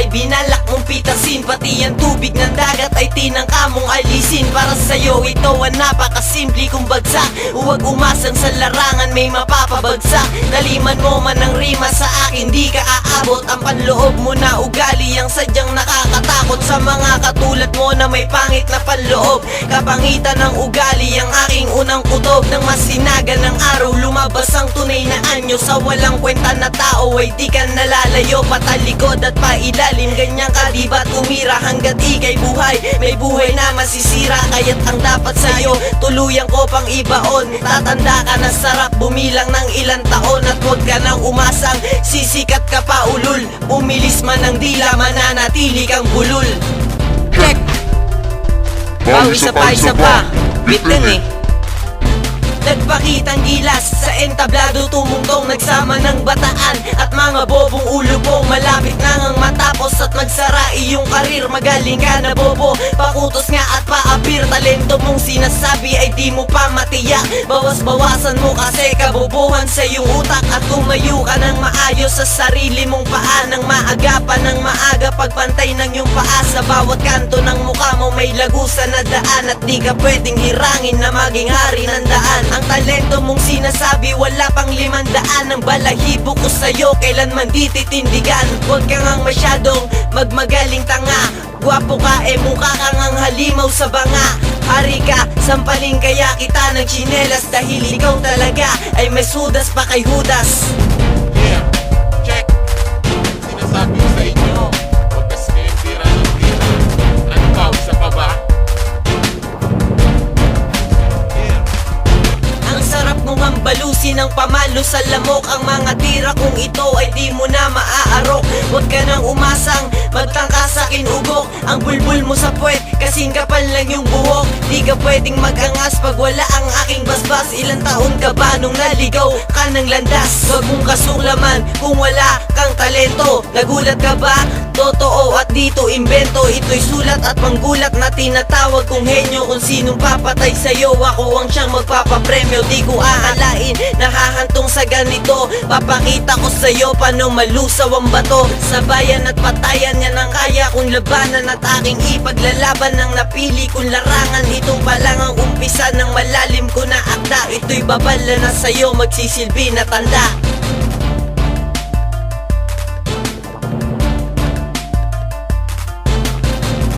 ay binalak mong pitasin, pati ang tubig ng dagat ay tinangka mong alisin. Para sa'yo ito ang napakasimple kung bagsak, huwag umasang sa larangan may mapapabagsak. Naliman mo man ang rima sa akin di ka aabot, ang panloob mo na ugali ang sadyang nakakatakot. Sa mga katulad mo na may pangit na panloob, kapangitan ng ugali ang aking unang kutob. Nang masinaga ng araw lumabas ang tunay na anyo, sa walang kwenta na tao ay di ka nalalayo. Patalikod at pailalim ganyan ka di ba't umira, hanggat ikay buhay may buhay na masisira. Kaya't ang dapat sa'yo tuluyan ko pang ibaon, tatanda ka na sarap bumilang ng ilang taon. At huwag ka nang umasang sisikat ka pa ulul, umilis man ang dila mananatili kang bulol. Check! Bawi sa pa, isa pa bitin eh. Nagpakitang gilas sa entablado tumungtong, nagsama ng bataan at mga bobong ulo pong malapit nang matapos at magsara iyong karir. Magaling ka na bobo, pakutos nga at paapir, talento mong sinasabi ay di mo pa matiyak. Bawas-bawasan mo kasi kabobohan sa iyong utak, at tumayo ka ng maayos sa sarili mong paa. Nang maagapan ng maaga pagpantay ng iyong paa, sa bawat kanto ng mukha mo may lagusan na daan, at di ka pwedeng hirangin na maging hari ng daan. Ang talento mong sinasabi wala pang 500, ang balahibo ko sa'yo kailanman di titindigan. Huwag ka ngang masyadong magmagaling tanga, gwapo ka mukha kang ang halimaw sa banga. Hari ka, sampaling kaya kita ng tsinelas, dahil ikaw talaga ay may sudas pa kay Judas. Yeah, check. Sinasabi ko sa inyo, huwag kasi kayo tira ng tira. Ano pa, isa pa ba? Ang sarap mong hambalusin ng pamalo sa lamok, ang mga tira kung ito ay di mo na maaarok. Huwag ka nang umasang magtangka sa kinugok, ang bulbul mo sa puwet kasing kapal lang yung buhok. Di ka pwedeng magangas pag wala ang aking basbas. Ilang taon ka ba nung naligaw ka ng landas? Huwag mong kasulaman kung wala kang talento. Nagulat ka ba? Totoo at dito imbento, ito'y sulat at panggulat na tinatawag kong henyo. Kung sinong papatay sa'yo ako ang siyang magpapapremyo. Di ko aalain nahahantong sa ganito, papakita ko sa'yo paano malusaw ang bato. Sa bayan at patayan yan ang kaya kong labanan, at aking ipaglalaban ng napili kong larangan. Ito pa lang ang umpisa ng malalim ko na akda, ito'y babala na sa'yo magsisilbi na tanda.